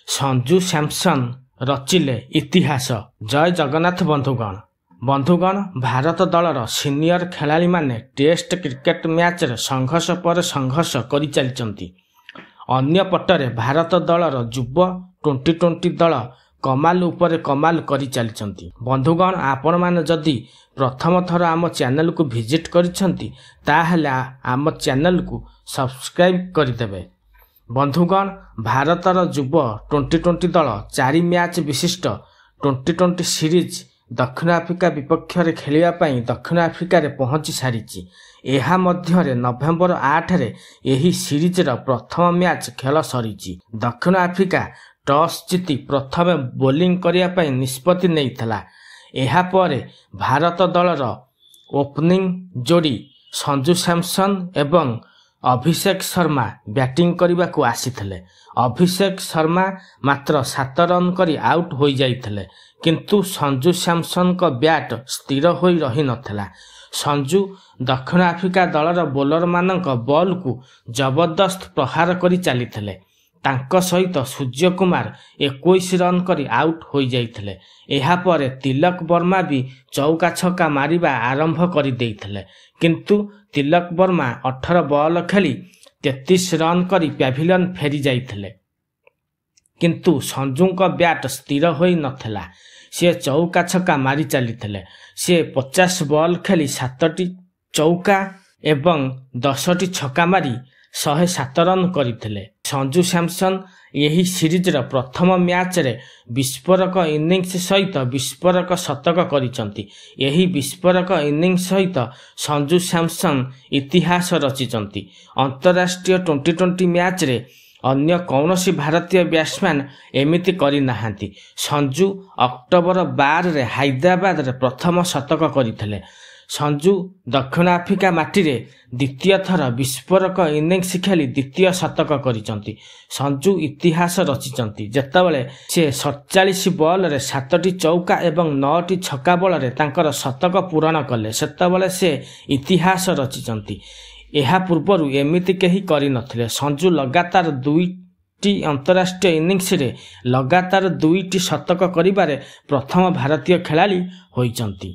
ସଞ୍ଜୁ ସ୍ୟାମସନ୍ ରଚିଲେ ଇତିହାସ। ଜୟ ଜଗନ୍ନାଥ ବନ୍ଧୁଗଣ, ଭାରତ ଦଳର ସିନିୟର ଖେଳାଳିମାନେ ଟେଷ୍ଟ କ୍ରିକେଟ ମ୍ୟାଚରେ ସଂଘର୍ଷ ପରେ ସଂଘର୍ଷ କରିଚାଲିଛନ୍ତି। ଅନ୍ୟପଟରେ ଭାରତ ଦଳର ଯୁବ ଟ୍ୱେଣ୍ଟି ଦଳ କମାଲ ଉପରେ କମାଲ କରିଚାଲିଛନ୍ତି। ବନ୍ଧୁଗଣ, ଆପଣମାନେ ଯଦି ପ୍ରଥମ ଥର ଆମ ଚ୍ୟାନେଲକୁ ଭିଜିଟ୍ କରିଛନ୍ତି ତାହେଲେ ଆମ ଚ୍ୟାନେଲକୁ ସବସ୍କ୍ରାଇବ୍ କରିଦେବେ। ବନ୍ଧୁଗଣ, ଭାରତର ଯୁବ ଟ୍ୱେଣ୍ଟି ଦଳ 4 ମ୍ୟାଚ୍ ବିଶିଷ୍ଟ ଟ୍ୱେଣ୍ଟି ସିରିଜ୍ ଦକ୍ଷିଣ ଆଫ୍ରିକା ବିପକ୍ଷରେ ଖେଳିବା ପାଇଁ ଦକ୍ଷିଣ ଆଫ୍ରିକାରେ ପହଞ୍ଚି ସାରିଛି। ଏହା ମଧ୍ୟରେ ନଭେମ୍ବର 8ରେ ଏହି ସିରିଜର ପ୍ରଥମ ମ୍ୟାଚ୍ ଖେଳ ସରିଛି। ଦକ୍ଷିଣ ଆଫ୍ରିକା ଟସ୍ ଜିତି ପ୍ରଥମେ ବୋଲିଂ କରିବା ପାଇଁ ନିଷ୍ପତ୍ତି ନେଇଥିଲା। ଏହାପରେ ଭାରତ ଦଳର ଓପନିଂ ଯୋଡ଼ି ସଞ୍ଜୁ ସ୍ୟାମସନ୍ ଏବଂ ଅଭିଷେକ ଶର୍ମା ବ୍ୟାଟିଂ କରିବାକୁ ଆସିଥିଲେ। ଅଭିଷେକ ଶର୍ମା ମାତ୍ର 7 ରନ୍ କରି ଆଉଟ୍ ହୋଇଯାଇଥିଲେ, କିନ୍ତୁ ସଞ୍ଜୁ ସ୍ୟାମସନ୍ଙ୍କ ବ୍ୟାଟ୍ ସ୍ଥିର ହୋଇ ରହିନଥିଲା। ସଞ୍ଜୁ ଦକ୍ଷିଣ ଆଫ୍ରିକା ଦଳର ବୋଲରମାନଙ୍କ ବଲ୍କୁ ଜବରଦସ୍ତ ପ୍ରହାର କରି ଚାଲିଥିଲେ। ତାଙ୍କ ସହିତ ସୂର୍ଯ୍ୟକୁମାର 21 ରନ୍ କରି ଆଉଟ୍ ହୋଇଯାଇଥିଲେ। ଏହାପରେ ତିଲକ ବର୍ମା ବି ଚୌକା ଛକା ମାରିବା ଆରମ୍ଭ କରିଦେଇଥିଲେ, କିନ୍ତୁ ତିଲକ ବର୍ମା 18 ବଲ୍ ଖେଳି 33 ରନ୍ କରି ପ୍ୟାଭିଲିୟନ୍ ଫେରି ଯାଇଥିଲେ। କିନ୍ତୁ ସଞ୍ଜୁଙ୍କ ବ୍ୟାଟ୍ ସ୍ଥିର ହୋଇ ନଥିଲା। ସେ ଚୌକା ଛକା ମାରି ଚାଲିଥିଲେ। ସେ 50 ବଲ୍ ଖେଳି 7ଟି ଚୌକା ଏବଂ 10ଟି ଛକା ମାରି 107 ରନ୍ କରିଥିଲେ। ସଞ୍ଜୁ ସ୍ୟାମସନ୍ ଏହି ସିରିଜର ପ୍ରଥମ ମ୍ୟାଚରେ ବିସ୍ଫୋରକ ଇନିଂସ ସହିତ ବିସ୍ଫୋରକ ଶତକ କରିଛନ୍ତି। ଏହି ବିସ୍ଫୋରକ ଇନିଂସ ସହିତ ସଞ୍ଜୁ ସ୍ୟାମସନ୍ ଇତିହାସ ରଚିଛନ୍ତି। ଅନ୍ତରାଷ୍ଟ୍ରୀୟ ଟ୍ୱେଣ୍ଟି ମ୍ୟାଚରେ ଅନ୍ୟ କୌଣସି ଭାରତୀୟ ବ୍ୟାଟ୍ସମ୍ୟାନ୍ ଏମିତି କରିନାହାନ୍ତି। ସଞ୍ଜୁ ଅକ୍ଟୋବର 12ରେ ହାଇଦ୍ରାବାଦରେ ପ୍ରଥମ ଶତକ କରିଥିଲେ। ସଞ୍ଜୁ ଦକ୍ଷିଣ ଆଫ୍ରିକା ମାଟିରେ ଦ୍ୱିତୀୟ ଥର ବିସ୍ଫୋରକ ଇନିଂସ ଖେଳି ଦ୍ୱିତୀୟ ଶତକ କରିଛନ୍ତି। ସଞ୍ଜୁ ଇତିହାସ ରଚିଛନ୍ତି ଯେତେବେଳେ ସେ 47 ବଲ୍ରେ 7ଟି ଚୌକା ଏବଂ 9ଟି ଛକା ବଳରେ ତାଙ୍କର ଶତକ ପୂରଣ କଲେ, ସେତେବେଳେ ସେ ଇତିହାସ ରଚିଛନ୍ତି। ଏହା ପୂର୍ବରୁ ଏମିତି କେହି କରିନଥିଲେ। ସଞ୍ଜୁ ଲଗାତାର 2ଟି ଅନ୍ତରାଷ୍ଟ୍ରୀୟ ଇନିଂସରେ ଲଗାତାର 2ଟି ଶତକ କରିବାରେ ପ୍ରଥମ ଭାରତୀୟ ଖେଳାଳି ହୋଇଛନ୍ତି।